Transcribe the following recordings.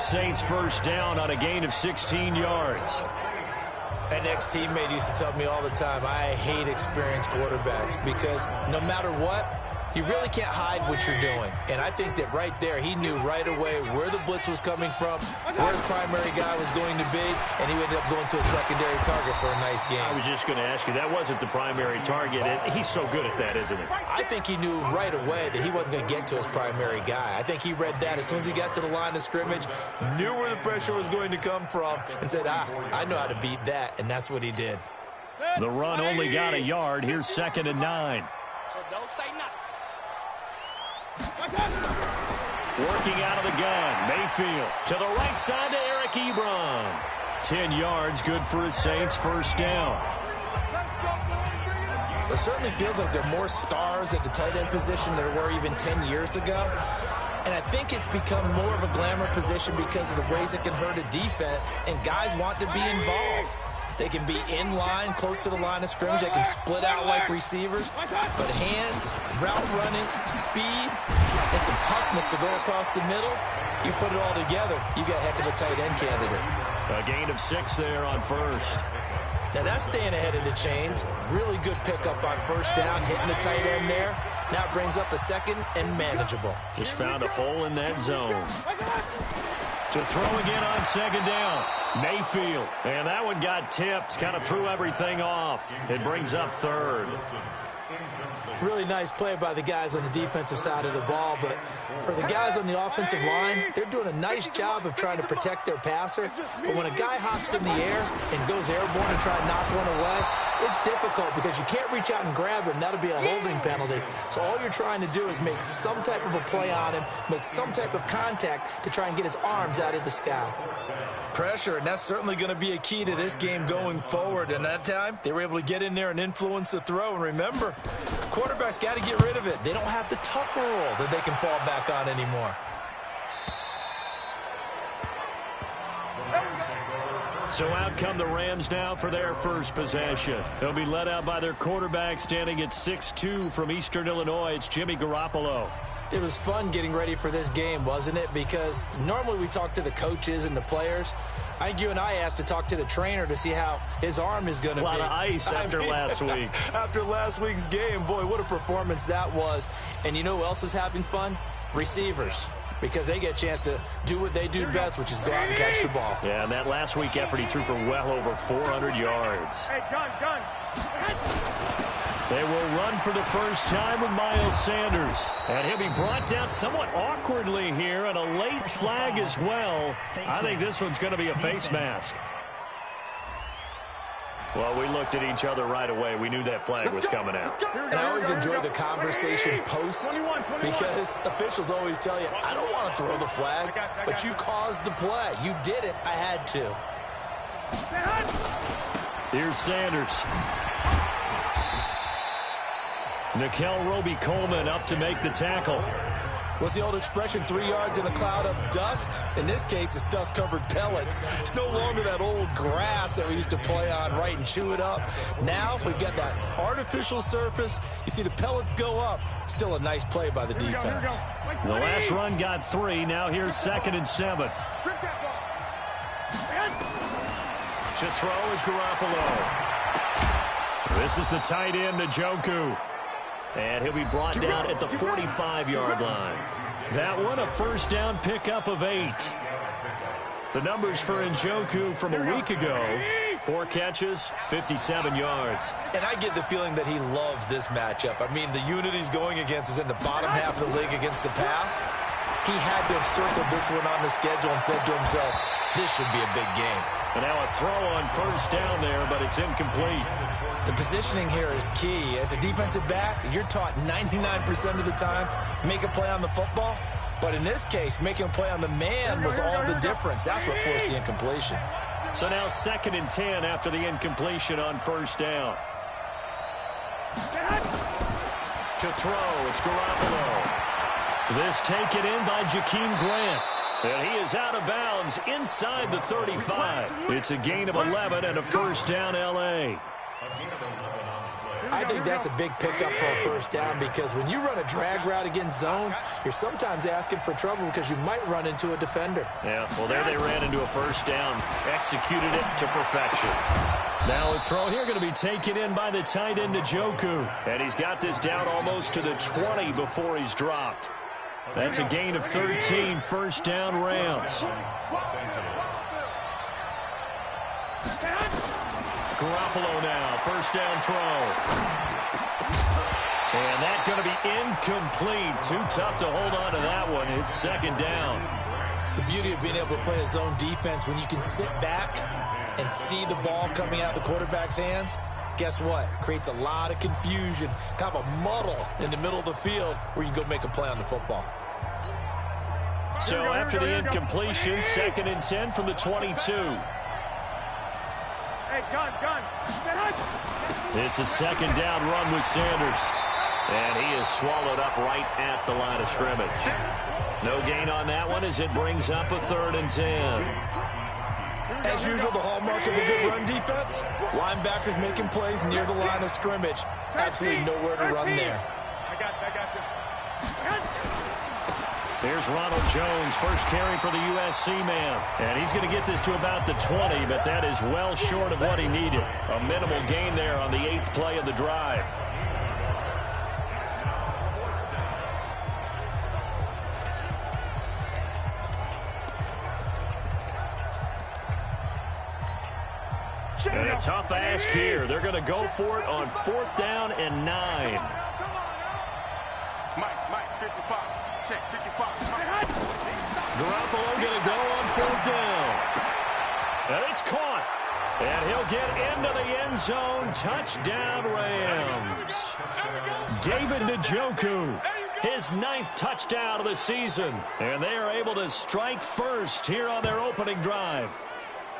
Saints first down on a gain of 16 yards. An ex-teammate used to tell me all the time, I hate experienced quarterbacks because no matter what, you really can't hide what you're doing. And I think that right there, he knew right away where the blitz was coming from, where his primary guy was going to be, and he ended up going to a secondary target for a nice game. I was just going to ask you, that wasn't the primary target. He's so good at that, isn't he? I think he knew right away that he wasn't going to get to his primary guy. I think he read that as soon as he got to the line of scrimmage, knew where the pressure was going to come from, and said, I know how to beat that, and that's what he did. The run only got a yard. Here's 2nd and 9. So don't say nothing. Working out of the gun, Mayfield to the right side to Eric Ebron. 10 yards, good for his Saints first down. It certainly feels like there are more stars at the tight end position than there were even 10 years ago. And I think it's become more of a glamour position because of the ways it can hurt a defense, and guys want to be involved. They can be in line, close to the line of scrimmage. They can split out like receivers. But hands, route running, speed, and some toughness to go across the middle, you put it all together, you got a heck of a tight end candidate. A gain of 6 there on first. Now that's staying ahead of the chains. Really good pickup on first down, hitting the tight end there. Now it brings up a second and manageable. Just found a hole in that zone. To throw again on 2nd down. Mayfield. And that one got tipped. Kind of threw everything off. It brings up 3rd. Really nice play by the guys on the defensive side of the ball, but for the guys on the offensive line, they're doing a nice job of trying to protect their passer. But when a guy hops in the air and goes airborne and try to knock one away, it's difficult because you can't reach out and grab him. That'll be a holding penalty. So all you're trying to do is make some type of a play on him, make some type of contact to try and get his arms out of the sky. Pressure, and that's certainly going to be a key to this game going forward. And that time, they were able to get in there and influence the throw. And remember, quarterbacks got to get rid of it. They don't have the tuck rule that they can fall back on anymore. So out come the Rams now for their first possession. They'll be led out by their quarterback standing at 6'2" from Eastern Illinois. It's Jimmy Garoppolo. It was fun getting ready for this game, wasn't it? Because normally we talk to the coaches and the players. I think you and I asked to talk to the trainer to see how his arm is going to be. A lot of ice after last week. After last week's game, boy, what a performance that was. And you know who else is having fun? Receivers. Because they get a chance to do what they do best, which is go out and catch the ball. Yeah, and that last week effort, he threw for well over 400 yards. Hey, gun. They will run for the first time with Miles Sanders. And he'll be brought down somewhat awkwardly here, and a late flag as well. I think this one's going to be a face mask. Well, we looked at each other right away. We knew that flag was coming out. And I always enjoy the conversation post because officials always tell you, I don't want to throw the flag, but you caused the play. You did it. I had to. Here's Sanders. Nikel Roby-Coleman up to make the tackle. What's the old expression, 3 yards in a cloud of dust? In this case, it's dust-covered pellets. It's no longer that old grass that we used to play on, right, and chew it up. Now we've got that artificial surface. You see the pellets go up. Still a nice play by the defense. The last run got 3. Now here's 2nd and 7. To throw is Garoppolo. This is the tight end, Njoku. And he'll be brought down at the 45-yard line. That one, a first down pickup of 8. The numbers for Njoku from a week ago: 4 catches, 57 yards. And I get the feeling that he loves this matchup. I mean, the unit he's going against is in the bottom half of the league against the pass. He had to have circled this one on the schedule and said to himself, this should be a big game. And now a throw on first down there, but it's incomplete. The positioning here is key. As a defensive back, you're taught 99% of the time, make a play on the football. But in this case, making a play on the man was all the difference. That's what forced the incompletion. So now 2nd and 10 after the incompletion on first down. To throw, it's Garoppolo. This taken in by Jakeem Grant. And he is out of bounds inside the 35. It's a gain of 11 and a first down, L.A. I think that's a big pickup for a first down because when you run a drag route against zone, you're sometimes asking for trouble because you might run into a defender. Yeah, well, there they ran into a first down, executed it to perfection. Now a throw here going to be taken in by the tight end, Njoku. And he's got this down almost to the 20 before he's dropped. That's a gain of 13, first down Rams. Garoppolo now, first down throw. And that's going to be incomplete. Too tough to hold on to that one. It's second down. The beauty of being able to play a zone defense when you can sit back and see the ball coming out of the quarterback's hands, guess what? Creates a lot of confusion, kind of a muddle in the middle of the field where you can go make a play on the football. So after the incompletion, second and 10 from the 22. Hey, gun. It's a second down run with Sanders. And he is swallowed up right at the line of scrimmage. No gain on that one as it brings up a third and 10. As usual, the hallmark of a good run defense, linebackers making plays near the line of scrimmage. Absolutely nowhere to run there. I got you. Here's Ronald Jones, first carry for the USC man. And he's going to get this to about the 20, but that is well short of what he needed. A minimal gain there on the 8th play of the drive. And a tough ask here. They're going to go for it on 4th down and 9. Mike, 55. Check, 55. Garoppolo going to go on 4th down. And it's caught. And he'll get into the end zone. Touchdown, Rams. David Njoku, his 9th touchdown of the season. And they are able to strike first here on their opening drive.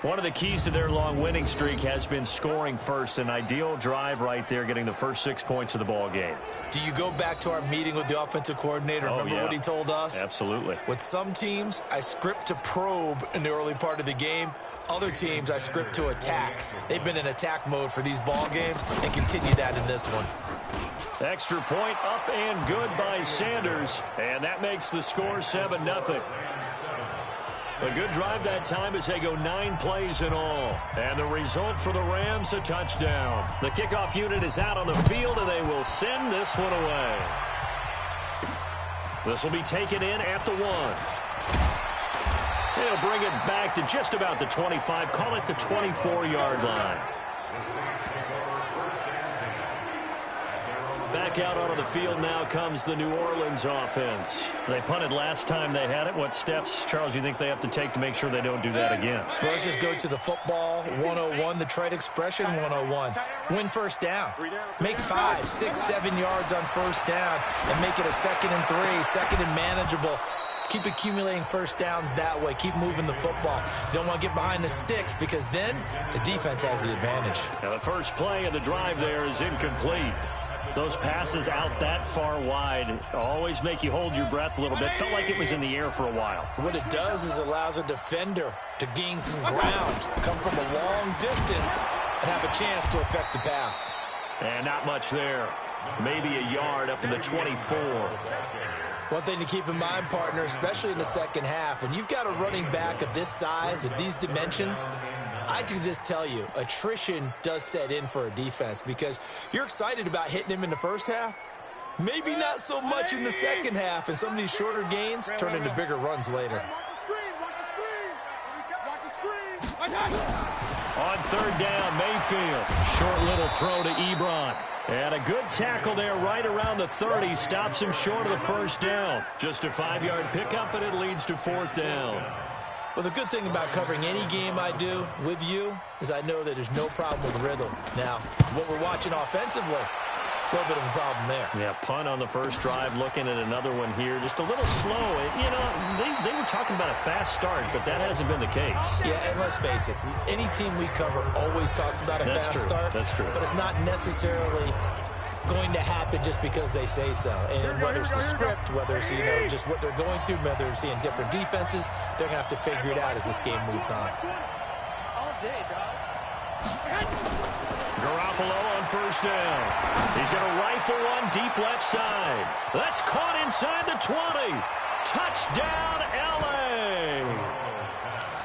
One of the keys to their long winning streak has been scoring first. An ideal drive right there, getting the first 6 points of the ball game. Do you go back to our meeting with the offensive coordinator? Remember what he told us? Absolutely. With some teams, I script to probe in the early part of the game. Other teams, I script to attack. They've been in attack mode for these ball games and continue that in this one. Extra point up and good by Sanders. And that makes the score 7-0. A good drive that time as they go 9 plays in all. And the result for the Rams, a touchdown. The kickoff unit is out on the field, and they will send this one away. This will be taken in at the 1. They'll bring it back to just about the 25. Call it the 24-yard line. Back out onto the field now comes the New Orleans offense. They punted last time they had it. What steps, Charles, you think they have to take to make sure they don't do that again? Well, let's just go to the football 101, the trade expression 101. Win first down. Make 5, 6, 7 yards on first down and make it a 2nd and 3, 2nd and manageable. Keep accumulating first downs that way. Keep moving the football. You don't want to get behind the sticks because then the defense has the advantage. Now the first play of the drive there is incomplete. Those passes out that far wide always make you hold your breath a little bit. Felt like it was in the air for a while. What it does is allows a defender to gain some ground, come from a long distance, and have a chance to affect the pass. And not much there. Maybe a yard up to the 24. One thing to keep in mind, partner, especially in the second half, when you've got a running back of this size, of these dimensions, I can just tell you, attrition does set in for a defense because you're excited about hitting him in the first half. Maybe not so much in the second half, and some of these shorter gains turn into bigger runs later. On 3rd down, Mayfield. Short little throw to Ebron. And a good tackle there right around the 30. Stops him short of the first down. Just a 5-yard pickup, and it leads to 4th down. Well, the good thing about covering any game I do with you is I know that there's no problem with rhythm. Now, what we're watching offensively, a little bit of a problem there. Yeah, punt on the first drive, looking at another one here. Just a little slow. You know, they were talking about a fast start, but that hasn't been the case. Yeah, and let's face it, any team we cover always talks about a fast start. That's true. But it's not necessarily going to happen just because they say so. And whether it's the script, whether it's, just what they're going through, whether they're seeing different defenses, they're going to have to figure it out as this game moves on. All day, dog. Garoppolo on first down. He's going to rifle one deep left side. That's caught inside the 20. Touchdown, L.A.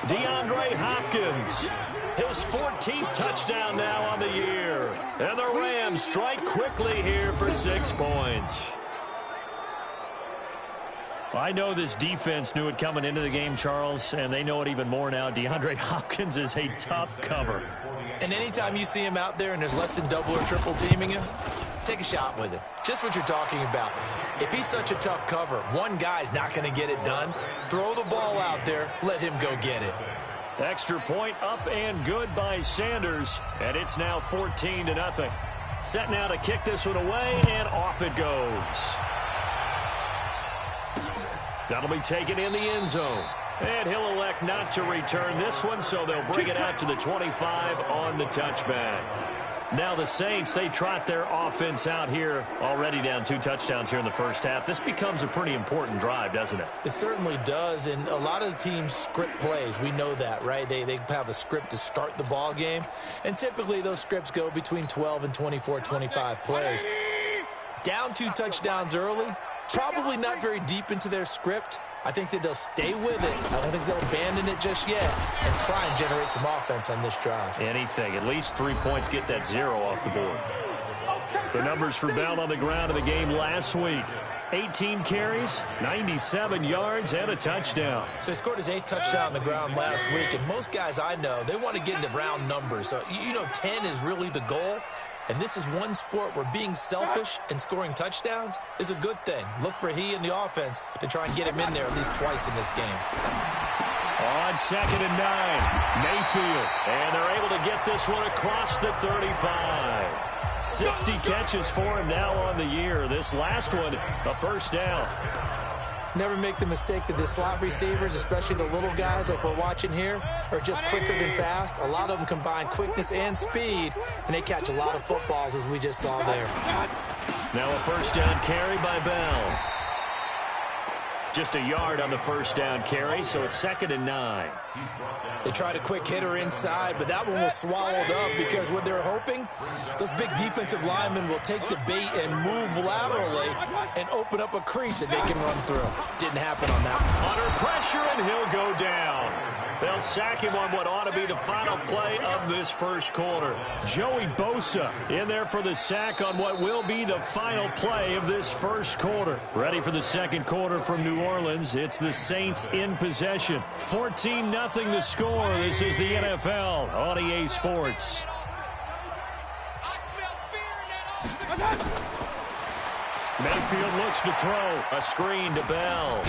DeAndre Hopkins, his 14th touchdown now on the year. And the Rams strike quickly here for 6 points. I know this defense knew it coming into the game, Charles, and they know it even more now. DeAndre Hopkins is a tough cover. And anytime you see him out there and there's less than double or triple teaming him, take a shot with him. Just what you're talking about. If he's such a tough cover, one guy's not going to get it done. Throw the ball out there. Let him go get it. Extra point up and good by Sanders, and it's now 14-0. Set now to kick this one away, and off it goes. That'll be taken in the end zone. And he'll elect not to return this one, so they'll bring it out to the 25 on the touchback. Now the Saints, they trot their offense out here, already down 2 touchdowns here in the first half. This becomes a pretty important drive, doesn't it? It certainly does, and a lot of the teams script plays. We know that, right? They have a script to start the ball game, and typically those scripts go between 12 and 24, 25 plays. Down 2 touchdowns early, probably not very deep into their script. I think that they'll stay with it. I don't think they'll abandon it just yet and try and generate some offense on this drive. Anything. At least 3 points, get that 0 off the board. The numbers for Bell on the ground in the game last week. 18 carries, 97 yards, and a touchdown. So he scored his 8th touchdown on the ground last week, and most guys I know, they want to get into round numbers. So, 10 is really the goal. And this is one sport where being selfish and scoring touchdowns is a good thing. Look for he and the offense to try and get him in there at least twice in this game. On 2nd and 9, Mayfield. And they're able to get this one across the 35. 60 catches for him now on the year. This last one, a first down. Never make the mistake that the slot receivers, especially the little guys like we're watching here, are just quicker than fast. A lot of them combine quickness and speed, and they catch a lot of footballs, as we just saw there. Now a first down carry by Bell. Just a yard on the first down carry, so it's 2nd and 9. They tried a quick hitter inside, but that one was swallowed up because what they're hoping, those big defensive linemen will take the bait and move laterally and open up a crease that they can run through. Didn't happen on that one. Under pressure, and he'll go down. They'll sack him on what ought to be the final play of this first quarter. Joey Bosa in there for the sack on what will be the final play of this first quarter. Ready for the second quarter from New Orleans. It's the Saints in possession. 14-0 the score. This is the NFL on EA Sports. Mayfield looks to throw. A screen to Bell.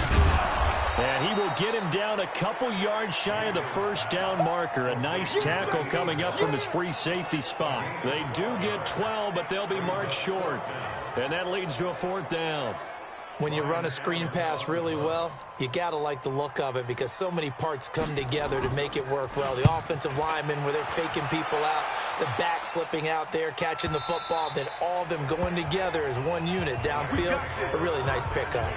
And he will get him down a couple yards shy of the first down marker. A nice tackle coming up from his free safety spot. They do get 12, but they'll be marked short. And that leads to a 4th down. When you run a screen pass really well, you got to like the look of it because so many parts come together to make it work well. The offensive linemen where they're faking people out, the back slipping out there, catching the football, then all of them going together as one unit downfield. A really nice pickup.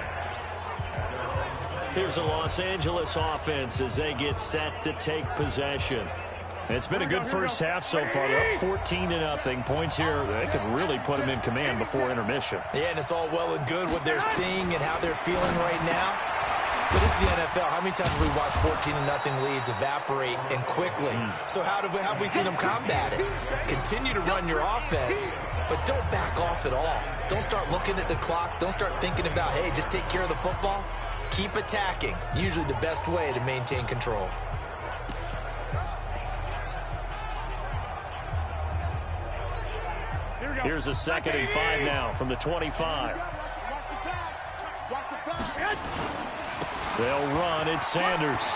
Here's the Los Angeles offense as they get set to take possession. It's been a good first half so far. They're up 14-0. Points here, they could really put them in command before intermission. Yeah, and it's all well and good what they're seeing and how they're feeling right now. But this is the NFL. How many times have we watched 14-0 leads evaporate and quickly? So how have we seen them combat it? Continue to run your offense, but don't back off at all. Don't start looking at the clock. Don't start thinking about, hey, just take care of the football. Keep attacking. Usually the best way to maintain control. Here's a 2nd and 5 now from the 25. They'll run. It's Sanders.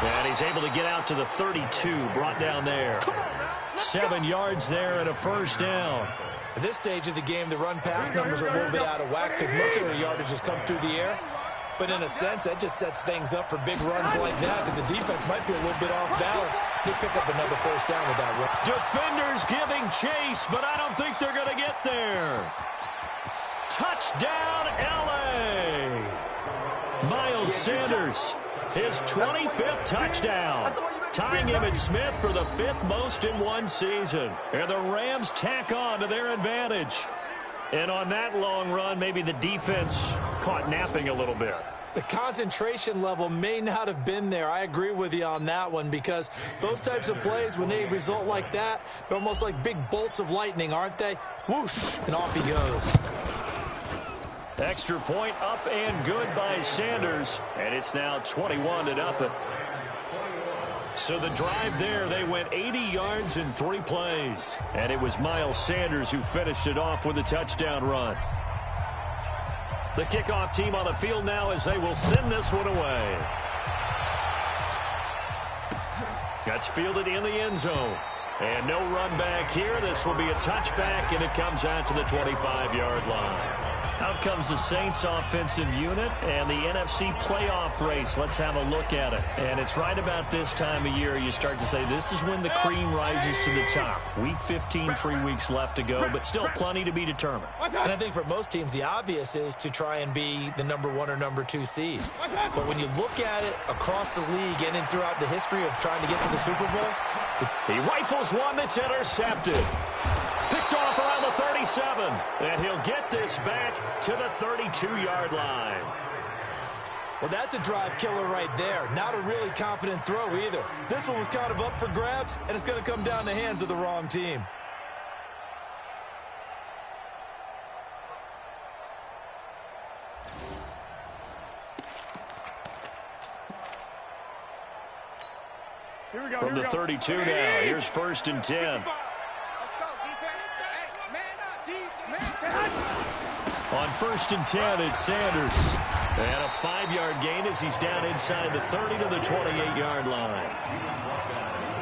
And he's able to get out to the 32, brought down there. 7 yards there and a first down. At this stage of the game, the run-pass numbers are a little bit out of whack because most of the yardage has come through the air. But in a sense, that just sets things up for big runs like that because the defense might be a little bit off balance. They pick up another first down with that run. Defenders giving chase, but I don't think they're going to get there. Touchdown, L.A. Miles Sanders His 25th touchdown, tying Emmitt Smith for the 5th most in one season. And the Rams tack on to their advantage. And on that long run, maybe the defense caught napping a little bit. The concentration level may not have been there. I agree with you on that one, because those types of plays, when they result like that, they're almost like big bolts of lightning, aren't they? Whoosh, and off he goes. Extra point up and good by Sanders, and it's now 21-0. So the drive there, they went 80 yards in 3 plays, and it was Miles Sanders who finished it off with a touchdown run. The kickoff team on the field now as they will send this one away. That's fielded in the end zone. And no run back here. This will be a touchback, and it comes out to the 25-yard line. Out comes the Saints offensive unit and the NFC playoff race. Let's have a look at it. And it's right about this time of year you start to say this is when the cream rises to the top. Week 15, 3 weeks left to go, but still plenty to be determined. And I think for most teams, the obvious is to try and be the number 1 or number 2 seed. But when you look at it across the league and throughout the history of trying to get to the Super Bowl, he rifles one that's intercepted. Picked off around the 37, and he'll get this back to the 32-yard line. Well, that's a drive killer right there. Not a really confident throw either. This one was kind of up for grabs, and it's going to come down the hands of the wrong team. From the 32 now, here's 1st and 10. On 1st and 10, it's Sanders. And a 5-yard gain as he's down inside the 30 to the 28-yard line.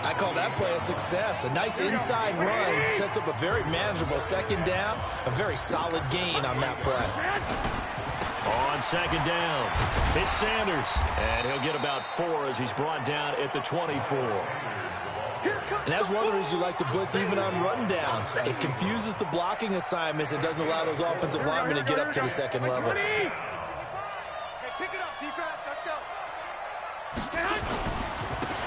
I call that play a success. A nice inside run sets up a very manageable 2nd down. A very solid gain on that play. On 2nd down, it's Sanders. And he'll get about 4 as he's brought down at the 24. And that's one of the reasons you like to blitz even on rundowns. It confuses the blocking assignments. It doesn't allow those offensive linemen to get up to the 2nd level. Hey, pick it up, defense. Let's go.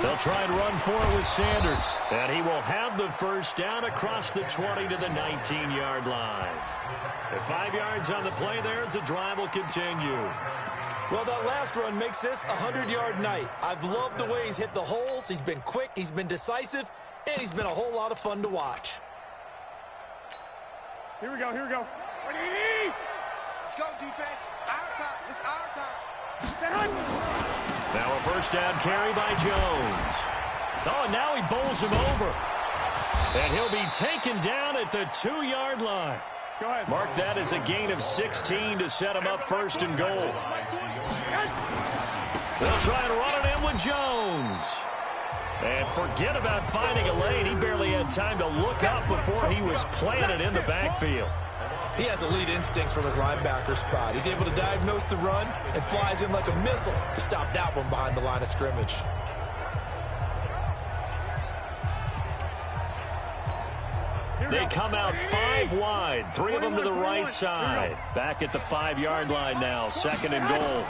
They'll try and run for it with Sanders. And he will have the 1st down across the 20 to the 19-yard line. And 5 yards on the play there as the drive will continue. Well, that last run makes this a 100-yard night. I've loved the way he's hit the holes. He's been quick, he's been decisive, and he's been a whole lot of fun to watch. Here we go, here we go. Let's go, defense. Our time. It's our time. Now a 1st down carry by Jones. Oh, and now he bowls him over. And he'll be taken down at the 2-yard line. Go ahead. Mark that as a gain of 16 to set him up 1st and goal. They'll try and run it in with Jones. And forget about finding a lane. He barely had time to look up before he was planted in the backfield. He has elite instincts from his linebacker spot. He's able to diagnose the run and flies in like a missile to stop that one behind the line of scrimmage. They come out 5 wide, 3 of them to the right side. Back at the 5-yard line now, 2nd and goal.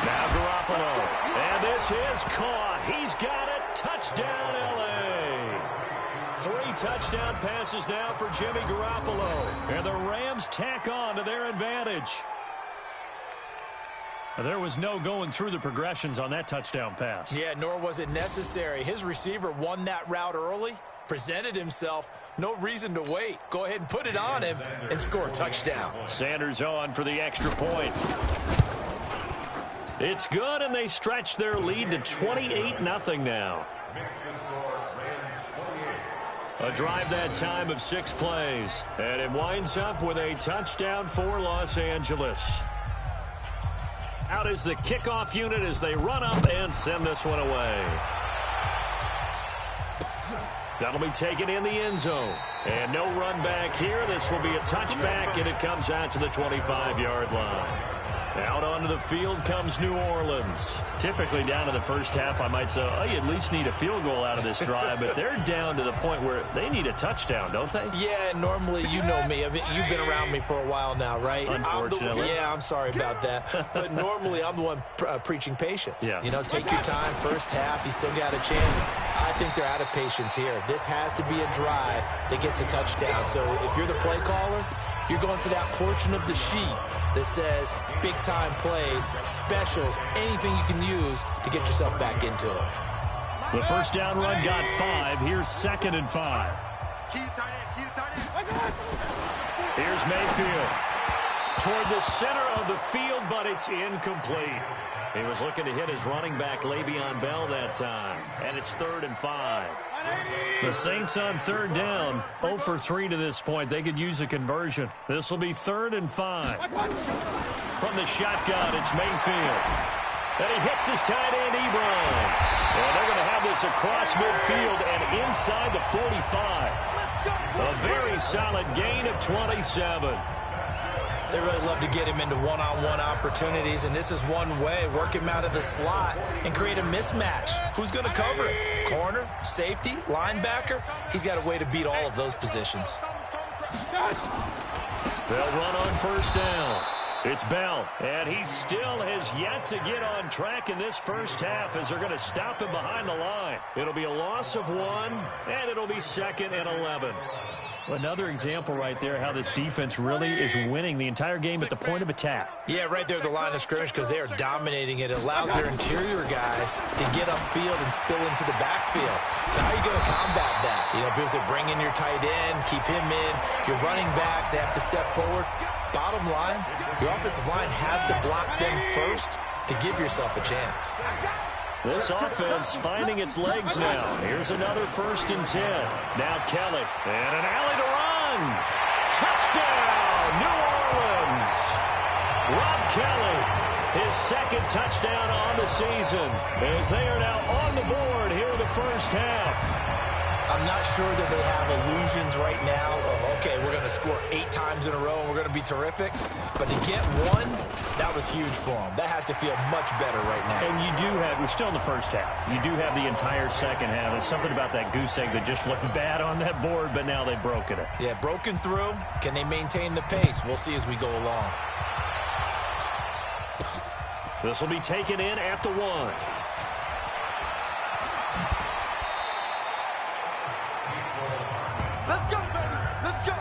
Now Garoppolo, and this is caught. He's got it. Touchdown, L.A. 3 touchdown passes now for Jimmy Garoppolo. And the Rams tack on to their advantage. There was no going through the progressions on that touchdown pass. Yeah, nor was it necessary. His receiver won that route early, presented himself. No reason to wait. Go ahead and put it on him and score a touchdown. Sanders on for the extra point. It's good, and they stretch their lead to 28-0 now. A drive that time of 6 plays, and it winds up with a touchdown for Los Angeles. Out is the kickoff unit as they run up and send this one away. That'll be taken in the end zone. And no run back here. This will be a touchback, and it comes out to the 25-yard line. Out onto the field comes New Orleans. Typically down to the first half, I might say, oh, you at least need a field goal out of this drive, but they're down to the point where they need a touchdown, don't they? Yeah, normally, you know me. I mean, you've been around me for a while now, right? Unfortunately. I'm sorry about that. But normally, I'm the one preaching patience. Yeah. You know, take your time, first half, you still got a chance. I think they're out of patience here. This has to be a drive that gets a touchdown. So if you're the play caller, you're going to that portion of the sheet that says big-time plays, specials, anything you can use to get yourself back into it. The first down run got 5. Here's 2nd and 5. Here's Mayfield. Toward the center of the field, but it's incomplete. He was looking to hit his running back, Le'Veon Bell, that time. And it's 3rd and 5. The Saints on 3rd down, 0 for 3 to this point. They could use a conversion. This will be 3rd and 5. From the shotgun, it's Mayfield. And he hits his tight end, Ebron. And they're going to have this across midfield and inside the 45. A very solid gain of 27. They really love to get him into one-on-one opportunities, and this is one way. Work him out of the slot and create a mismatch. Who's going to cover it? Corner, safety, linebacker? He's got a way to beat all of those positions. They'll run on first down. It's Bell, and he still has yet to get on track in this first half as they're going to stop him behind the line. It'll be a loss of 1, and it'll be 2nd and 11. Another example right there how this defense really is winning the entire game at the point of attack. Yeah, right there at the line of scrimmage because they are dominating it. It allows their interior guys to get upfield and spill into the backfield. So how are you going to combat that? You know, if you bring in your tight end, keep him in, your running backs, they have to step forward. Bottom line, your offensive line has to block them first to give yourself a chance. This offense finding its legs now. Here's another 1st and 10. Now Kelly. And an alley to run. Touchdown, New Orleans. Rob Kelly, his 2nd touchdown on the season, as they are now on the board here in the first half. I'm not sure that they have illusions right now of, okay, we're going to score 8 times in a row and we're going to be terrific. But to get 1, that was huge for them. That has to feel much better right now. And you do have, we're still in the first half. You do have the entire second half. There's something about that goose egg that just looked bad on that board, but now they've broken it. Yeah, broken through. Can they maintain the pace? We'll see as we go along. This will be taken in at the 1. Let's go, baby. Let's go.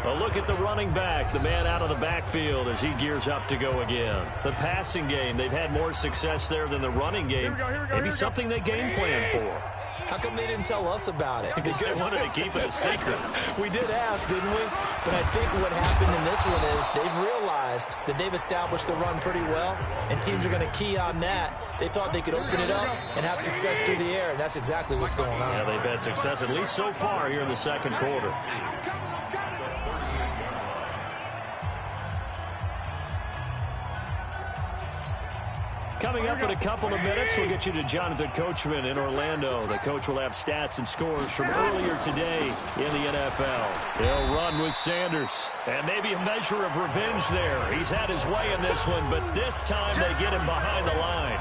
A look at the running back, the man out of the backfield as he gears up to go again. The passing game, they've had more success there than the running game. Maybe something they game plan for. How come they didn't tell us about it? Because they wanted to keep it a secret. We did ask, didn't we? But I think what happened in this one is they've realized that they've established the run pretty well, and teams are going to key on that. They thought they could open it up and have success through the air, and that's exactly what's going on. Yeah, they've had success, at least so far, here in the second quarter. Coming up in a couple of minutes, we'll get you to Jonathan Coachman in Orlando. The coach will have stats and scores from earlier today in the NFL. He'll run with Sanders. And maybe a measure of revenge there. He's had his way in this one, but this time they get him behind the line.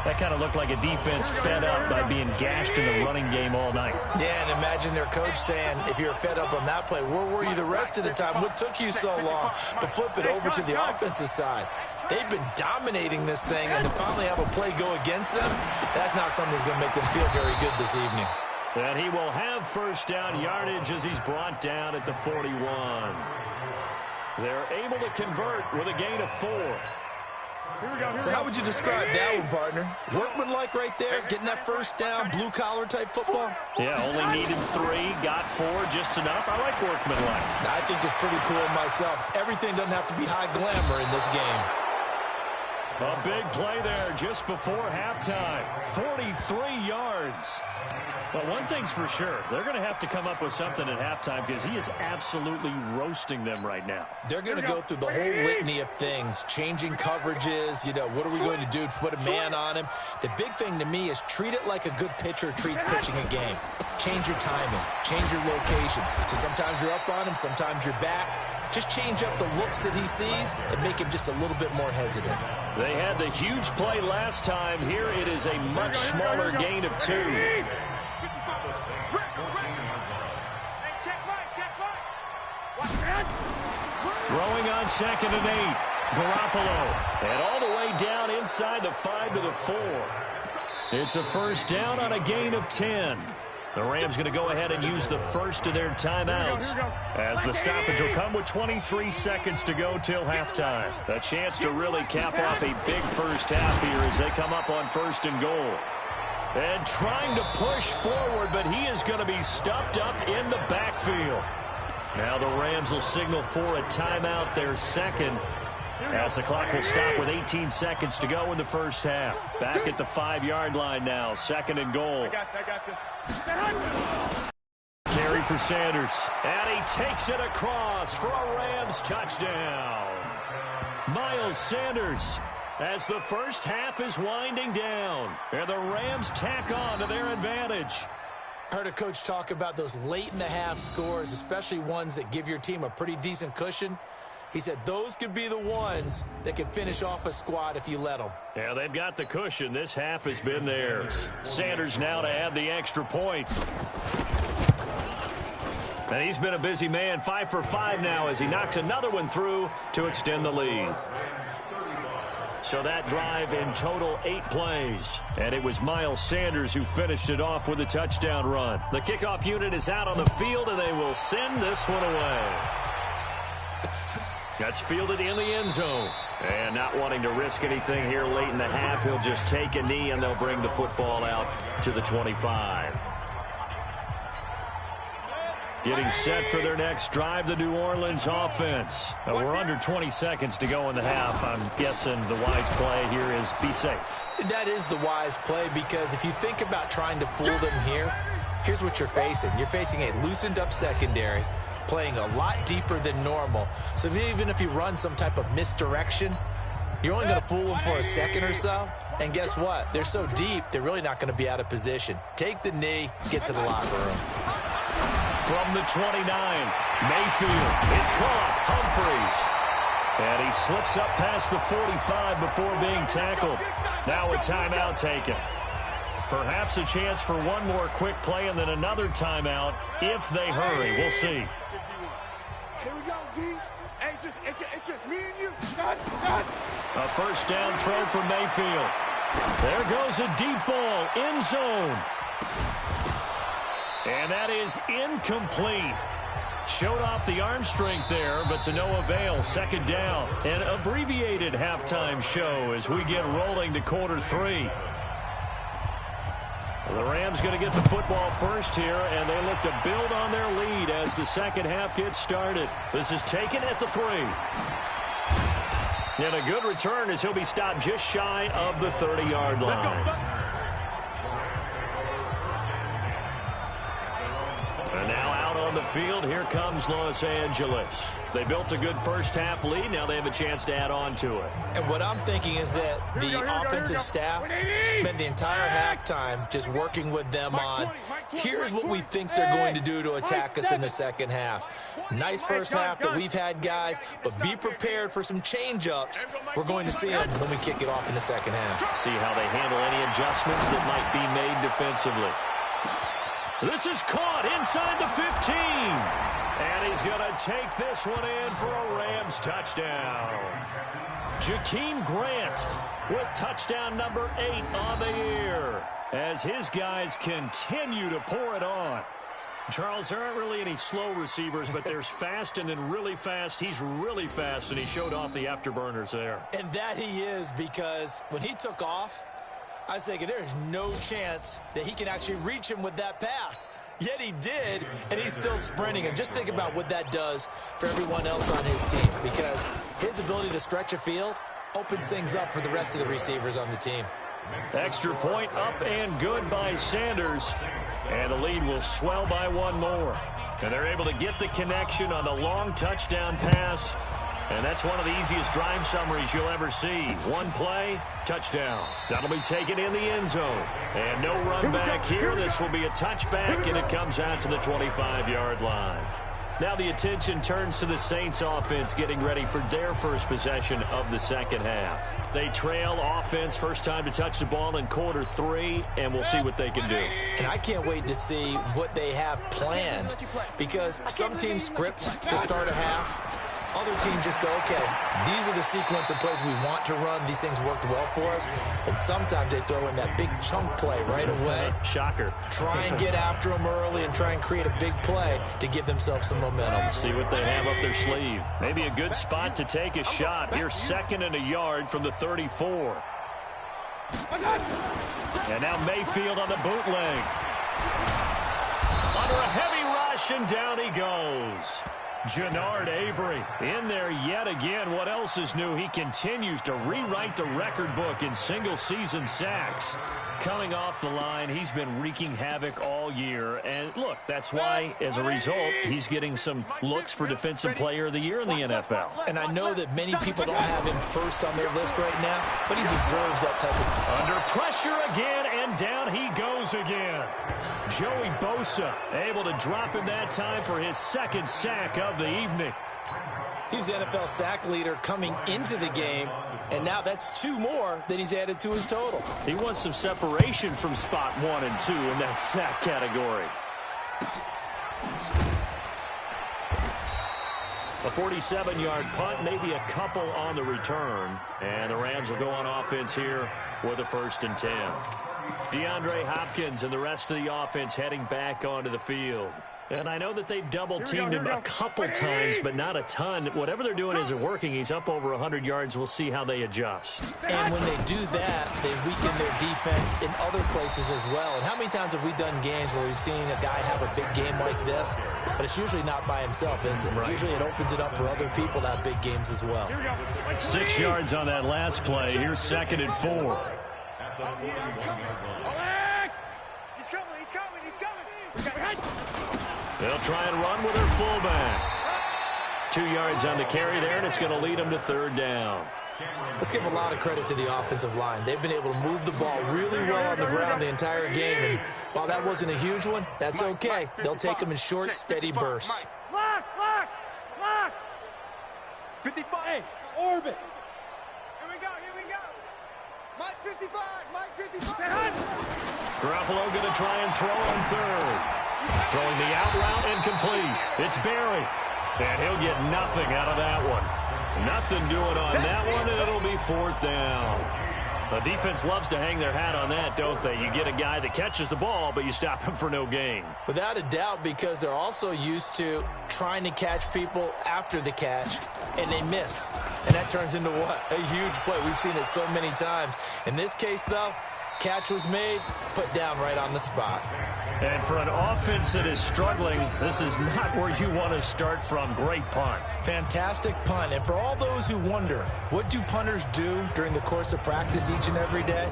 That kind of looked like a defense fed up by being gashed in the running game all night. Yeah, and imagine their coach saying, if you're fed up on that play, where were you the rest of the time? What took you so long? But flip it over to the offensive side. They've been dominating this thing, and to finally have a play go against them, that's not something that's going to make them feel very good this evening. And he will have first down yardage as he's brought down at the 41. They're able to convert with a gain of 4. So how would you describe that one, partner? Workmanlike right there, getting that first down, blue-collar type football? Yeah, only needed 3, got 4, just enough. I like workmanlike. I think it's pretty cool myself. Everything doesn't have to be high glamour in this game. A big play there just before halftime. 43 yards. Well, one thing's for sure. They're going to have to come up with something at halftime because he is absolutely roasting them right now. They're going to go through the whole litany of things, changing coverages, you know, what are we going to do to put a man on him? The big thing to me is treat it like a good pitcher treats pitching a game. change your timing, change your location. So sometimes you're up on him, sometimes you're back. Just change up the looks that he sees and make him just a little bit more hesitant. They had the huge play last time. Here it is a much smaller gain of 2. Throwing on 2nd and 8. Garoppolo. And all the way down inside the 5 to the 4. It's a first down on a gain of 10. The Rams going to go ahead and use the first of their timeouts as the stoppage will come with 23 seconds to go till halftime. A chance to really cap off a big first half here as they come up on 1st and goal. And trying to push forward, but he is going to be stuffed up in the backfield. Now the Rams will signal for a timeout, their second, as the clock will stop with 18 seconds to go in the first half. Back at the 5-yard line now, 2nd and goal. Carry for Sanders, and he takes it across for a Rams touchdown. Miles Sanders, as the first half is winding down, and the Rams tack on to their advantage. I heard a coach talk about those late-in-the-half scores, especially ones that give your team a pretty decent cushion. He said those could be the ones that can finish off a squad if you let them. Yeah, they've got the cushion. This half has been theirs. Sanders now to add the extra point. And he's been a busy man, 5 for 5 now as he knocks another one through to extend the lead. So that drive in total 8 plays. And it was Miles Sanders who finished it off with a touchdown run. The kickoff unit is out on the field, and they will send this one away. That's fielded in the end zone. And not wanting to risk anything here late in the half, he'll just take a knee, and they'll bring the football out to the 25. Getting set for their next drive, the New Orleans offense. We're under 20 seconds to go in the half. I'm guessing the wise play here is be safe. That is the wise play, because if you think about trying to fool them here, here's what you're facing. You're facing a loosened-up secondary, playing a lot deeper than normal. So even if you run some type of misdirection, you're only going to fool them for a second or so. And guess what? They're so deep, they're really not going to be out of position. Take the knee, get to the locker room. From the 29, Mayfield. It's caught. Humphreys. And he slips up past the 45 before being tackled. Now a timeout taken. Perhaps a chance for one more quick play and then another timeout if they hurry. We'll see. Here we go, D. Hey, it's just me and you. A first down throw for Mayfield. There goes a deep ball, end zone. And that is incomplete. Showed off the arm strength there, but to no avail. Second down. An abbreviated halftime show as we get rolling to quarter 3. The Rams going to get the football first here, and they look to build on their lead as the second half gets started. This is taken at the 3. And a good return as he'll be stopped just shy of the 30-yard line. And now out on the field, here comes Los Angeles. They built a good first-half lead. Now they have a chance to add on to it. And what I'm thinking is that the offensive staff spend the entire halftime just working with them on, here's what we think they're going to do to attack us in the second half. Nice first half that we've had, guys, but be prepared for some change-ups. We're going to see them when we kick it off in the second half. See how they handle any adjustments that might be made defensively. This is caught inside the 15. And he's going to take this one in for a Rams touchdown. Jakeem Grant with touchdown number 8 on the year as his guys continue to pour it on. Charles, there aren't really any slow receivers, but there's fast and then really fast. He's really fast, and he showed off the afterburners there. And that he is, because when he took off, I was thinking there's no chance that he can actually reach him with that pass. Yet he did, and he's still sprinting. And just think about what that does for everyone else on his team, because his ability to stretch a field opens things up for the rest of the receivers on the team. Extra point up and good by Sanders. And the lead will swell by one more. And they're able to get the connection on the long touchdown pass And that's one of the easiest drive summaries you'll ever see. One play, touchdown. That'll be taken in the end zone. And no run back here. This will be a touchback, and it comes out to the 25-yard line. Now the attention turns to the Saints offense getting ready for their first possession of the second half. They trail offense first time to touch the ball in quarter 3, and we'll see what they can do. And I can't wait to see what they have planned, because some teams script to start a half. Other teams just go, okay, these are the sequence of plays we want to run. These things worked well for us. And sometimes they throw in that big chunk play right away. Shocker. Try and get after them early and try and create a big play to give themselves some momentum. See what they have up their sleeve. Maybe a good spot to take a shot. Here, 2nd and a yard from the 34. And now Mayfield on the bootleg. Under a heavy rush, and down he goes. Jannard Avery in there yet again. What else is new? He continues to rewrite the record book in single-season sacks. Coming off the line, he's been wreaking havoc all year. And, look, that's why, as a result, he's getting some looks for Defensive Player of the Year in the NFL. And I know that many people don't have him first on their list right now, but he deserves that type of... Under pressure again, and down he goes again. Joey Bosa able to drop him that time for his 2nd sack of the evening. He's the NFL sack leader coming into the game, and now that's 2 more that he's added to his total. He wants some separation from spot 1 and 2 in that sack category. A 47-yard punt, maybe a couple on the return. And the Rams will go on offense here with a 1st and 10. DeAndre Hopkins and the rest of the offense heading back onto the field. And I know that they've double-teamed him a couple times, but not a ton. Whatever they're doing isn't working. He's up over 100 yards. We'll see how they adjust. And when they do that, they weaken their defense in other places as well. And how many times have we done games where we've seen a guy have a big game like this? But it's usually not by himself, is it? Right. Usually it opens it up for other people to have big games as well. 6 yards on that last play. Here's 2nd and 4. They'll try and run with their fullback. 2 yards on the carry there, and it's going to lead them to 3rd down. Let's give a lot of credit to the offensive line. They've been able to move the ball really well on the ground the entire game, and while that wasn't a huge one, that's okay. They'll take them in short, steady bursts. Lock! 55. Hey, orbit. Here we go. Mike 55. Garoppolo going to try and throw on 3rd. Throwing the out route incomplete. It's Barry. And he'll get nothing out of that one. Nothing doing on that one, and it'll be 4th down. The defense loves to hang their hat on that, don't they? You get a guy that catches the ball, but you stop him for no gain. Without a doubt, because they're also used to trying to catch people after the catch, and they miss. And that turns into what? A huge play. We've seen it so many times. In this case, though, catch was made, put down right on the spot. And for an offense that is struggling, this is not where you want to start from. Great punt. Fantastic punt. And for all those who wonder, what do punters do during the course of practice each and every day?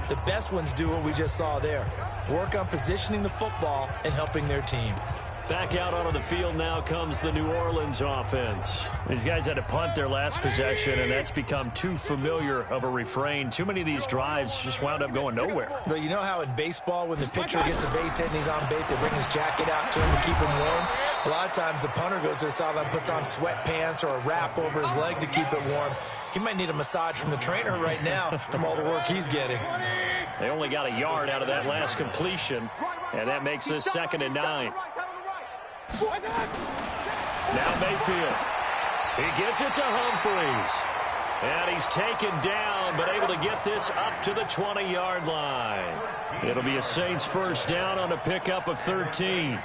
The best ones do what we just saw there. Work on positioning the football and helping their team. Back out onto the field now comes the New Orleans offense. These guys had to punt their last possession, and that's become too familiar of a refrain. Too many of these drives just wound up going nowhere. Well, you know how in baseball when the pitcher gets a base hit and he's on base, they bring his jacket out to him to keep him warm? A lot of times the punter goes to the sideline, puts on sweatpants or a wrap over his leg to keep it warm. He might need a massage from the trainer right now from all the work he's getting. They only got a yard out of that last completion, and that makes this 2nd and 9. Now Mayfield. He gets it to Humphries. And he's taken down, but able to get this up to the 20-yard line. It'll be a Saints 1st down on a pickup of 13.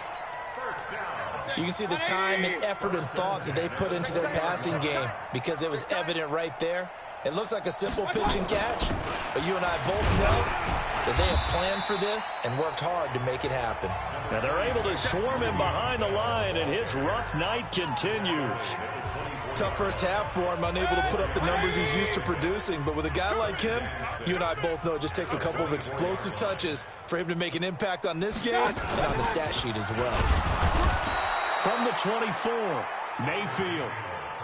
You can see the time and effort and thought that they put into their passing game because it was evident right there. It looks like a simple pitch and catch, but you and I both know that they have planned for this and worked hard to make it happen. And they're able to swarm him behind the line, and his rough night continues. Tough first half for him, unable to put up the numbers he's used to producing. But with a guy like him, you and I both know it just takes a couple of explosive touches for him to make an impact on this game and on the stat sheet as well. From the 24, Mayfield.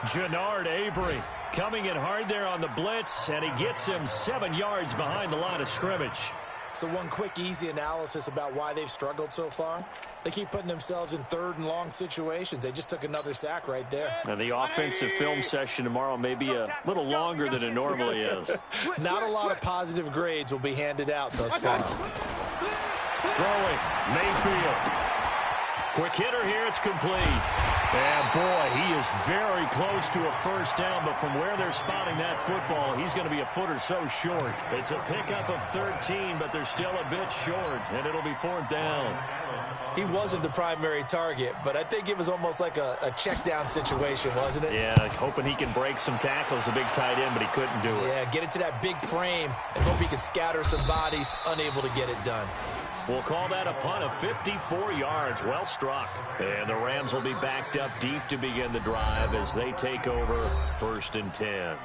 Jannard Avery coming in hard there on the blitz, and he gets him 7 yards behind the line of scrimmage. So one quick, easy analysis about why they've struggled so far. They keep putting themselves in 3rd and long situations. They just took another sack right there. And the offensive film session tomorrow may be a little longer than it normally is. Not a lot of positive grades will be handed out thus far. Throwing, Mayfield. Quick hitter here, it's complete. And boy, he is very close to a first down, but from where they're spotting that football, he's going to be a foot or so short. It's a pickup of 13, but they're still a bit short, and it'll be 4th down. He wasn't the primary target, but I think it was almost like a check down situation, wasn't it? Yeah, hoping he can break some tackles, a big tight end, but he couldn't do it. Yeah, get it to that big frame and hope he can scatter some bodies, unable to get it done. We'll call that a punt of 54 yards. Well struck. And the Rams will be backed up deep to begin the drive as they take over 1st and 10.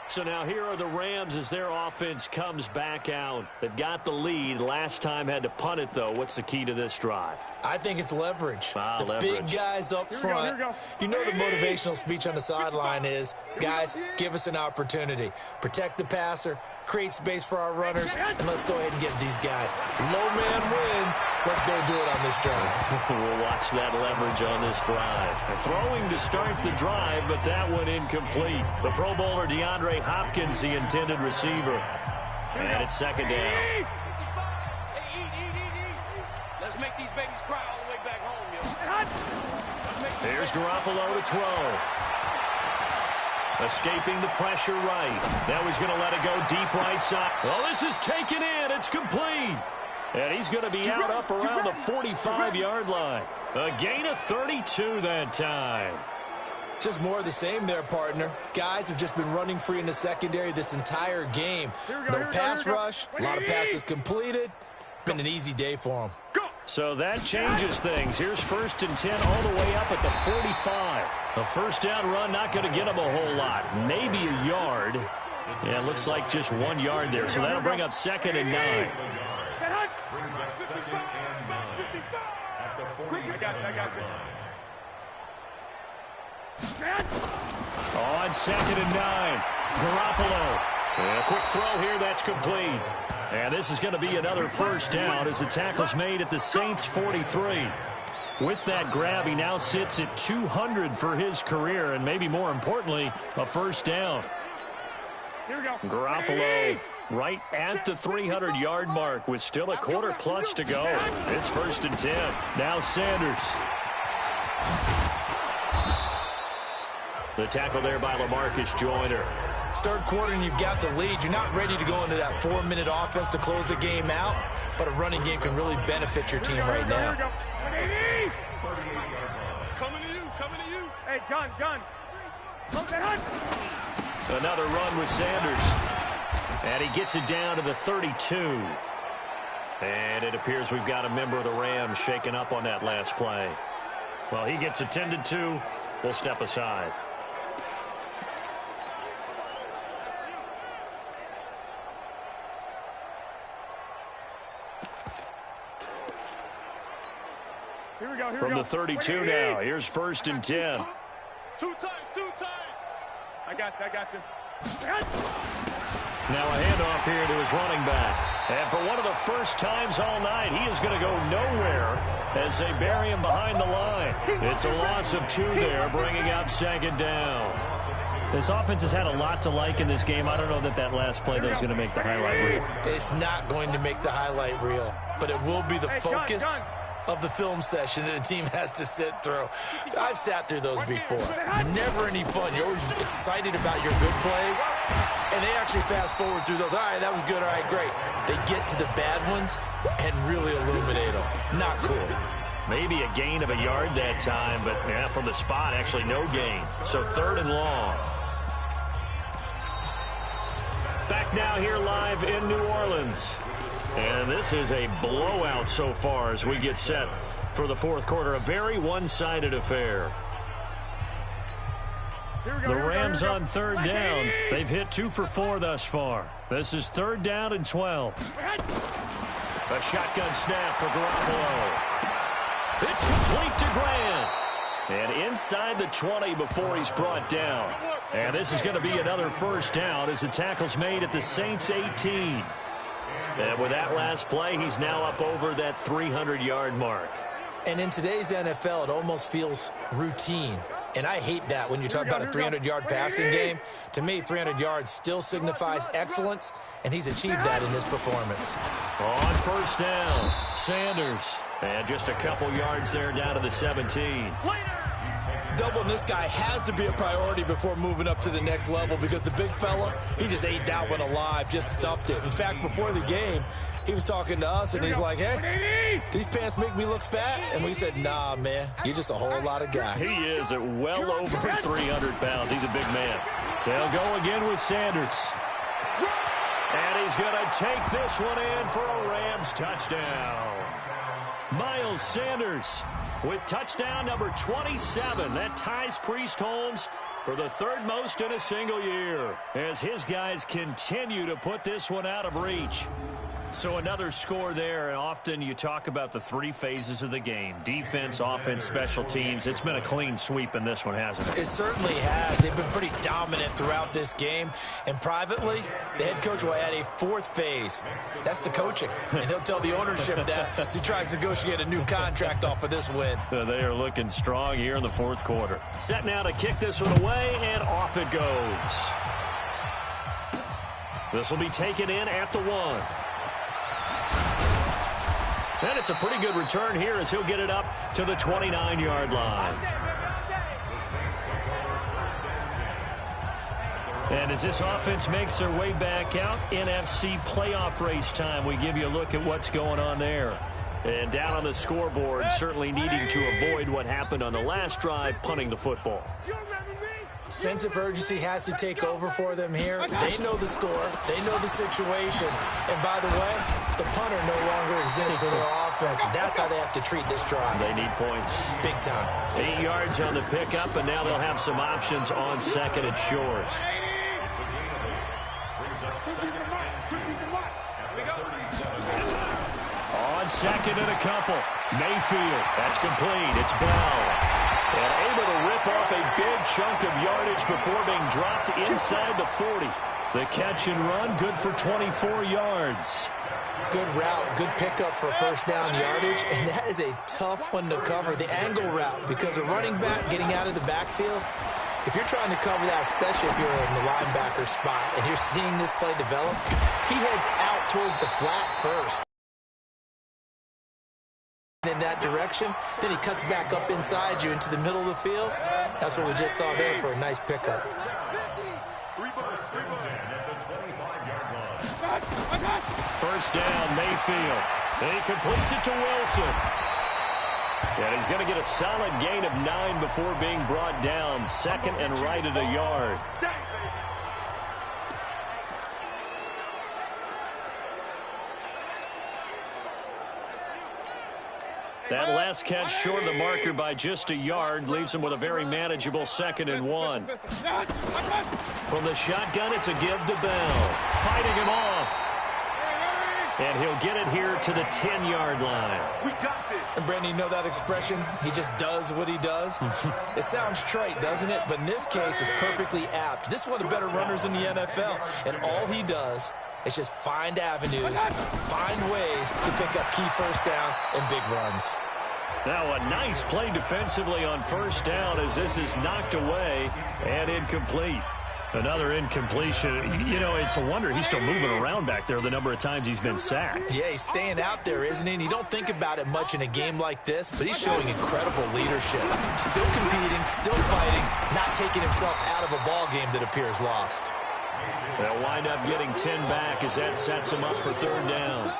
So now here are the Rams as their offense comes back out. They've got the lead. Last time had to punt it, though. What's the key to this drive? I think it's leverage. The leverage. Big guys up front. You know the motivational speech on the sideline is, guys, give us an opportunity. Protect the passer, create space for our runners, and let's go ahead and get these guys. Low man wins. Let's go do it on this drive. We'll watch that leverage on this drive. Throwing to start the drive, but that one incomplete. The Pro Bowler DeAndre Hopkins, the intended receiver. And it's 2nd down. Let's make these babies cry all the way back home, yo. Here's Garoppolo to throw. Escaping the pressure right. Now he's going to let it go deep right side. Well, this is taken in. It's complete. And he's going to be out up around the 45-yard line. A gain of 32 that time. Just more of the same there, partner. Guys have just been running free in the secondary this entire game. No pass rush, a lot of passes completed. Been an easy day for them. So that changes things. Here's 1st and 10 all the way up at the 45. A first down run not going to get him a whole lot. Maybe a yard. Yeah, it looks like just 1 yard there. So that'll bring up 2nd and 9. On 2nd and 9. Garoppolo. And a quick throw here, that's complete. And this is going to be another first down as the tackle's made at the Saints' 43. With that grab, he now sits at 200 for his career, and maybe more importantly, a first down. Garoppolo right at the 300-yard mark with still a quarter plus to go. It's 1st and 10. Now Sanders. The tackle there by LaMarcus Joyner. 3rd quarter and you've got the lead. You're not ready to go into that 4-minute offense to close the game out, but a running game can really benefit your team right now. Coming to you. Hey, gun. Another run with Sanders. And he gets it down to the 32. And it appears we've got a member of the Rams shaken up on that last play. Well, he gets attended to. We'll step aside. From the 32 now. Here's 1st and 10. Two times. I got you. Now a handoff here to his running back. And for one of the first times all night, he is going to go nowhere as they bury him behind the line. It's a loss of 2 there, bringing up 2nd down. This offense has had a lot to like in this game. I don't know that that last play, though, is going to make the highlight reel. It's not going to make the highlight reel, but it will be the focus of the film session that the team has to sit through. I've sat through those before. Never any fun. You're always excited about your good plays, and they actually fast forward through those. All right, that was good. All right, great. They get to the bad ones and really illuminate them. Not cool. Maybe a gain of a yard that time, but yeah, from the spot, actually no gain. So 3rd and long. Back now here live in New Orleans. And this is a blowout so far as we get set for the 4th quarter. A very one-sided affair. The Rams on 3rd down. They've hit 2 for 4 thus far. This is 3rd down and 12. A shotgun snap for Garoppolo. It's complete to Grant. And inside the 20 before he's brought down. And this is going to be another first down as the tackle's made at the Saints 18. And with that last play, he's now up over that 300-yard mark. And in today's NFL, it almost feels routine. And I hate that when you talk about a 300-yard passing game. To me, 300 yards still signifies excellence, and he's achieved that in this performance. On first down, Sanders. And just a couple yards there down to the 17. Doubling this guy has to be a priority before moving up to the next level because the big fella, he just ate that one alive, just stuffed it. In fact, before the game, he was talking to us, and he's like, hey, these pants make me look fat? And we said, nah, man, you're just a whole lot of guy. He is at well over 300 pounds. He's a big man. They'll go again with Sanders. And he's going to take this one in for a Rams touchdown. Miles Sanders with touchdown number 27. That ties Priest Holmes for the third most in a single year as his guys continue to put this one out of reach. So another score there, and often you talk about the three phases of the game: defense, offense, special teams. It's been a clean sweep in this one, hasn't it? It certainly has. They've been pretty dominant throughout this game. And privately, the head coach will add a fourth phase. That's the coaching. And he'll tell the ownership that as he tries to negotiate a new contract off of this win. They are looking strong here in the fourth quarter. Set now to kick this one away, and off it goes. This will be taken in at the 1. And it's a pretty good return here as he'll get it up to the 29-yard line. And as this offense makes their way back out, NFC playoff race time, we give you a look at what's going on there. And down on the scoreboard, certainly needing to avoid what happened on the last drive, punting the football. Sense of urgency has to take over for them here. They know the score. They know the situation. And by the way, the punter no longer exists for their offense. That's how they have to treat this drive. They need points. Big time. 8 yards on the pickup, and now they'll have some options on second and short. On second and a couple. Mayfield. That's complete. It's Bell. And able to rip off a big chunk of yardage before being dropped inside the 40. The catch and run, good for 24 yards. Good route, good pickup for first down yardage, and that is a tough one to cover, the angle route, because a running back getting out of the backfield, if you're trying to cover that, especially if you're in the linebacker spot and you're seeing this play develop, he heads out towards the flat first. In that direction, then he cuts back up inside you into the middle of the field. That's what we just saw there for a nice pickup. First down, Mayfield. And he completes it to Wilson. And he's going to get a solid gain of 9 before being brought down. Second and right at a yard. That last catch short of the marker by just a yard leaves him with a very manageable 2nd and 1. From the shotgun, it's a give to Bell. Fighting him off. And he'll get it here to the 10-yard line. We got this. And Brandon, you know that expression? He just does what he does. It sounds trite, doesn't it? But in this case, it's perfectly apt. This is one of the better runners in the NFL. And all he does is just find avenues, find ways to pick up key first downs and big runs. Now a nice play defensively on first down as this is knocked away and incomplete. Another incompletion. You know, it's a wonder he's still moving around back there the number of times he's been sacked. Yeah, he's staying out there, isn't he? And you don't think about it much in a game like this, but he's showing incredible leadership. Still competing, still fighting, not taking himself out of a ball game that appears lost. They'll wind up getting 10 back as that sets him up for third down.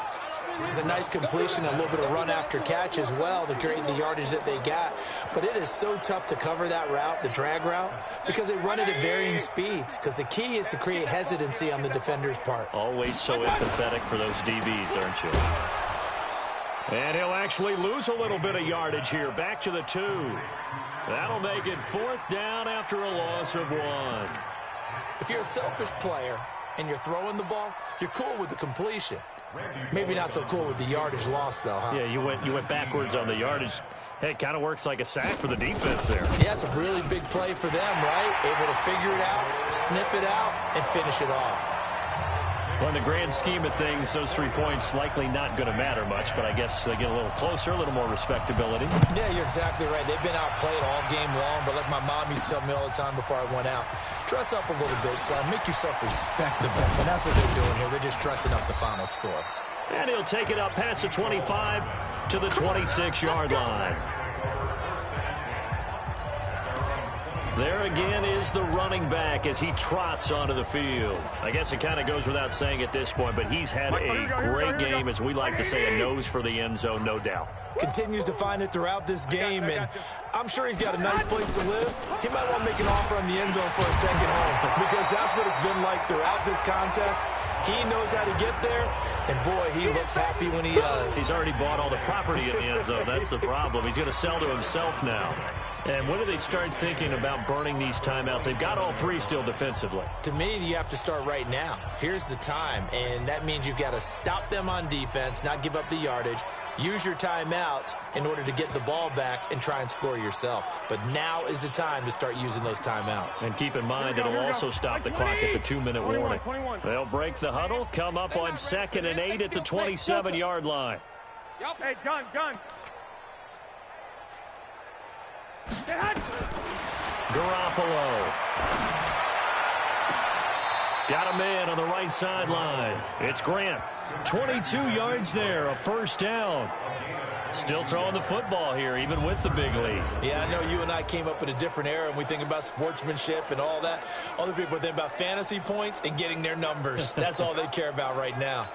It's a nice completion, a little bit of run after catch as well to create the yardage that they got. But it is so tough to cover that route, the drag route, because they run it at varying speeds. Because the key is to create hesitancy on the defender's part. Always so empathetic for those DBs, aren't you? And he'll actually lose a little bit of yardage here. Back to the 2. That'll make it fourth down after a loss of 1. If you're a selfish player and you're throwing the ball, you're cool with the completion. Maybe not so cool with the yardage loss, though, huh? Yeah, you went backwards on the yardage. Hey, it kind of works like a sack for the defense there. Yeah, it's a really big play for them, right? Able to figure it out, sniff it out, and finish it off. Well, in the grand scheme of things, those 3 points likely not going to matter much, but I guess they get a little closer, a little more respectability. Yeah, you're exactly right. They've been outplayed all game long, but like my mom used to tell me all the time before I went out, dress up a little bit, son. Make yourself respectable. And that's what they're doing here. They're just dressing up the final score. And he'll take it up past the 25 to the 26-yard line. There again is the running back as he trots onto the field. I guess it kind of goes without saying at this point, but he's had a great game, as we like to say, a nose for the end zone, no doubt. Continues to find it throughout this game, and I'm sure he's got a nice place to live. He might want to make an offer on the end zone for a second home, because that's what it's been like throughout this contest. He knows how to get there, and boy, he looks happy when he does. He's already bought all the property in the end zone. That's the problem. He's going to sell to himself now. And when do they start thinking about burning these timeouts? They've got all 3 still defensively. To me, you have to start right now. Here's the time, and that means you've got to stop them on defense, not give up the yardage, use your timeouts in order to get the ball back and try and score yourself. But now is the time to start using those timeouts. And keep in mind, it'll also stop the clock at the 2-minute warning. They'll break the huddle, come up on 2nd and 8 at the 27-yard line. Hey, gun. Garoppolo. Got a man on the right sideline. It's Grant. 22 yards there, a first down. Still throwing the football here, even with the big lead. Yeah, I know you and I came up in a different era, and we think about sportsmanship and all that. Other people think about fantasy points and getting their numbers. That's all they care about right now.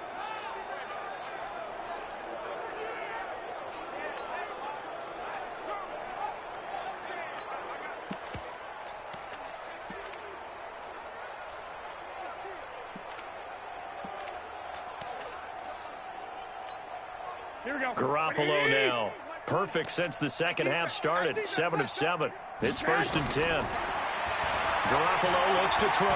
Garoppolo now. Perfect since the second half started. 7 of 7. It's 1st and 10. Garoppolo looks to throw.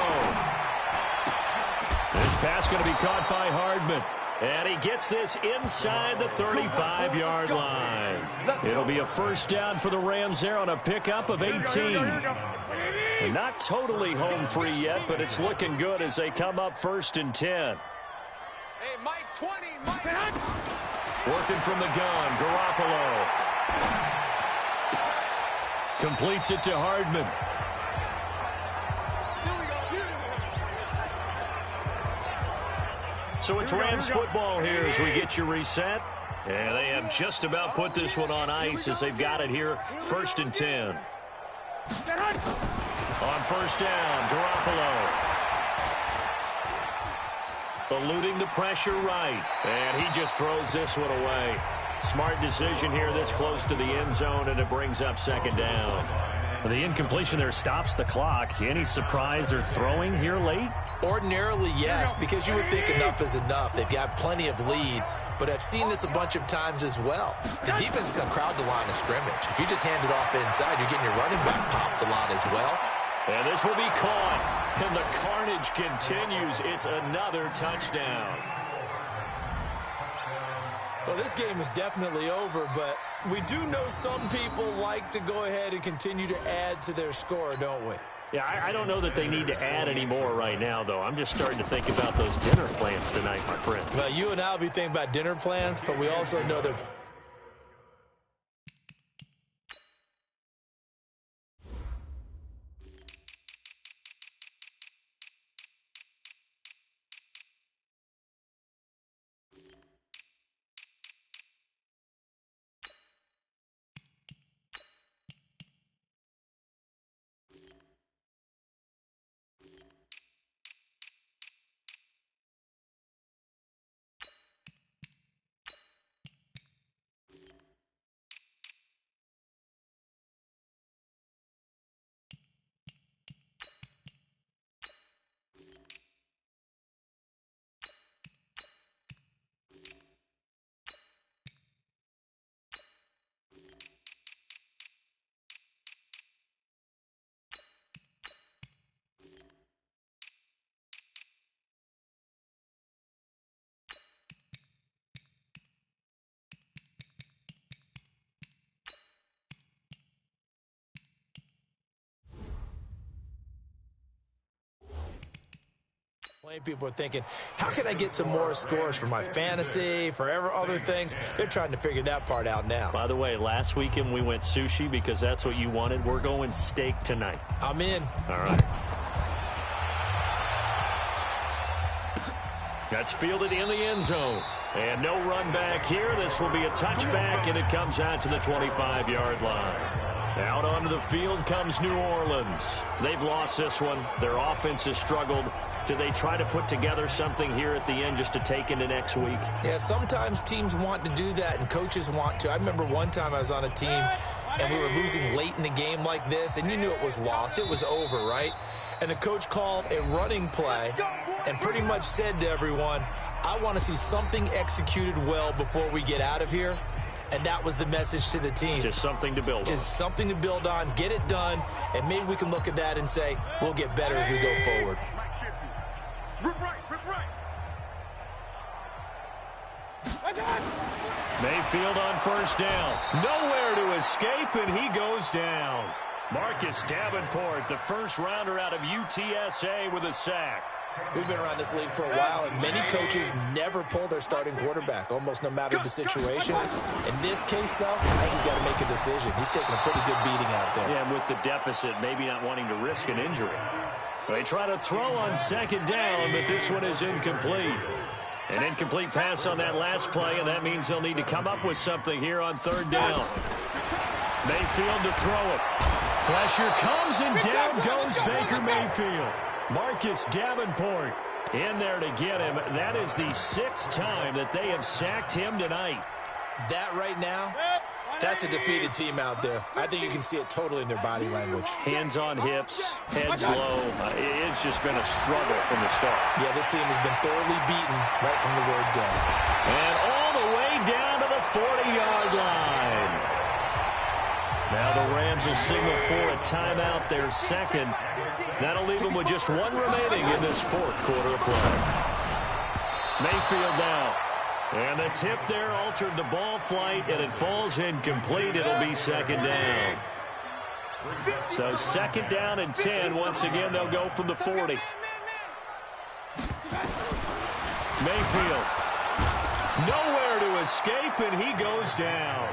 This pass going to be caught by Hardman. And he gets this inside the 35-yard line. It'll be a first down for the Rams there on a pickup of 18. They're not totally home free yet, but it's looking good as they come up 1st and 10. Hey, Mike 20, Mike. Working from the gun, Garoppolo. Completes it to Hardman. So it's Rams football here as we get you reset. And they have just about put this one on ice as they've got it here, 1st and 10. On first down, Garoppolo. Eluding the pressure right. And he just throws this one away. Smart decision here this close to the end zone, and it brings up 2nd down. The incompletion there stops the clock. Any surprise they're throwing here late? Ordinarily, yes, because you would think enough is enough. They've got plenty of lead, but I've seen this a bunch of times as well. The defense is going to crowd the line of scrimmage. If you just hand it off inside, you're getting your running back popped a lot as well. And this will be caught, and the carnage continues. It's another touchdown. Well, this game is definitely over, but we do know some people like to go ahead and continue to add to their score, don't we? Yeah, I don't know that they need to add any more right now, though. I'm just starting to think about those dinner plans tonight, my friend. Well, you and I will be thinking about dinner plans, but we also know they're People are thinking, how can I get some more scores for my fantasy, for other things? They're trying to figure that part out now. By the way, last weekend we went sushi because that's what you wanted. We're going steak tonight. I'm in. All right. That's fielded in the end zone. And no run back here. This will be a touchback, and it comes out to the 25-yard line. Out onto the field comes New Orleans. They've lost this one. Their offense has struggled. Do they try to put together something here at the end just to take into next week? Yeah, sometimes teams want to do that, and coaches want to. I remember one time I was on a team, and we were losing late in the game like this, and you knew it was lost. It was over, right? And the coach called a running play and pretty much said to everyone, I want to see something executed well before we get out of here. And that was the message to the team. Just something to build on. Just something to build on, get it done, and maybe we can look at that and say, we'll get better as we go forward. Rip right. Mayfield on first down. Nowhere to escape, and he goes down. Marcus Davenport, the first rounder out of UTSA with a sack. We've been around this league for a while, and many coaches never pull their starting quarterback, almost no matter the situation. In this case, though, I think he's got to make a decision. He's taking a pretty good beating out there. Yeah, and with the deficit, maybe not wanting to risk an injury. They try to throw on second down, but this one is incomplete. An incomplete pass on that last play, and that means they'll need to come up with something here on third down. Mayfield to throw it. Pressure comes, and down goes Baker Mayfield. Marcus Davenport in there to get him. That is the 6th time that they have sacked him tonight. That right now, that's a defeated team out there. I think you can see it totally in their body language. Hands on hips, heads low. It's just been a struggle from the start. Yeah, this team has been thoroughly beaten right from the word go. And all the way down to the 40-yard line. Now the Rams will signal for a timeout, their second. That'll leave them with just one remaining in this 4th quarter of play. Mayfield now. And the tip there altered the ball flight, and it falls incomplete. It'll be second down. So second down and 10. Once again, they'll go from the 40. Mayfield. Nowhere to escape, and he goes down.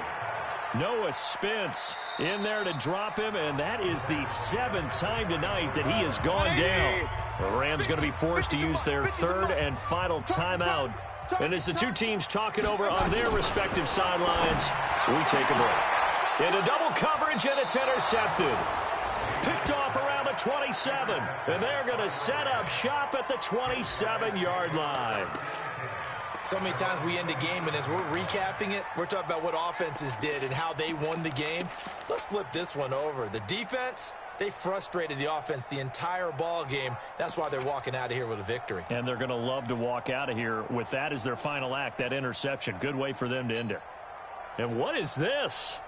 Noah Spence in there to drop him, and that is the 7th time tonight that he has gone down. The Rams going to be forced to use their 3rd and final timeout. And as the two teams talk it over on their respective sidelines, we take a break. Into double coverage, and it's intercepted. Picked off around the 27, and they're going to set up shop at the 27-yard line. So many times we end a game, and as we're recapping it, we're talking about what offenses did and how they won the game. Let's flip this one over. The defense, they frustrated the offense the entire ball game. That's why they're walking out of here with a victory. And they're going to love to walk out of here with that as their final act, that interception. Good way for them to end it. And what is this?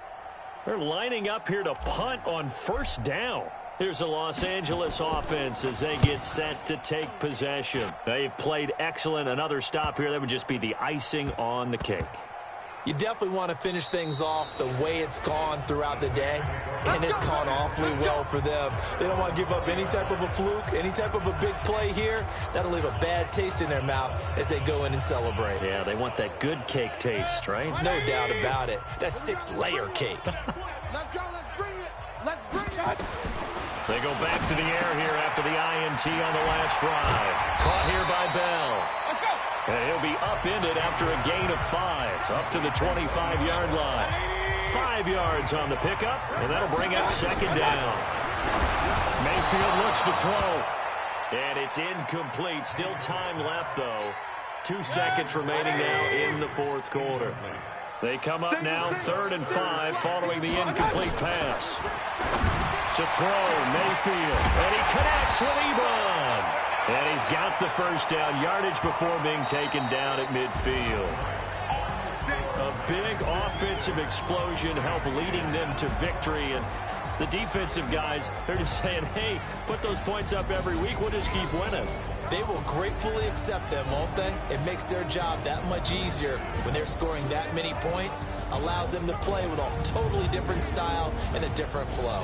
They're lining up here to punt on first down. Here's the Los Angeles offense as they get set to take possession. They've played excellent. Another stop here, that would just be the icing on the cake. You definitely want to finish things off the way it's gone throughout the day, and it's gone awfully well for them. They don't want to give up any type of a fluke, any type of a big play here. That'll leave a bad taste in their mouth as they go in and celebrate. Yeah, they want that good cake taste, right? No doubt about it. That's 6-layer cake. Let's go. Let's bring it. Let's bring it. They go back to the air here after the INT on the last drive. Caught here by Bell. And he'll be upended after a gain of 5, up to the 25-yard line. 5 yards on the pickup, and that'll bring up second down. Mayfield looks to throw, and it's incomplete. Still time left, though. 2 seconds remaining now in the 4th quarter. They come up now 3rd and 5 following the incomplete pass. To throw, Mayfield, and he connects with Ebron. And he's got the first down, yardage before being taken down at midfield. A big offensive explosion helped leading them to victory. And the defensive guys, they're just saying, hey, put those points up every week. We'll just keep winning. They will gratefully accept them, won't they? It makes their job that much easier when they're scoring that many points. Allows them to play with a totally different style and a different flow.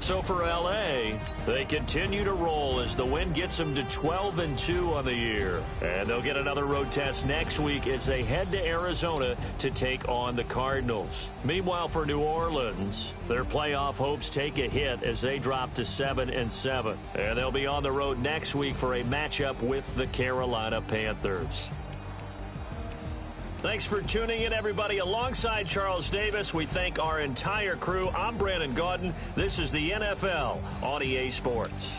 So for L.A., they continue to roll as the win gets them to 12-2 on the year. And they'll get another road test next week as they head to Arizona to take on the Cardinals. Meanwhile, for New Orleans, their playoff hopes take a hit as they drop to 7-7. And they'll be on the road next week for a matchup with the Carolina Panthers. Thanks for tuning in, everybody. Alongside Charles Davis, we thank our entire crew. I'm Brandon Gaudin. This is the NFL on EA Sports.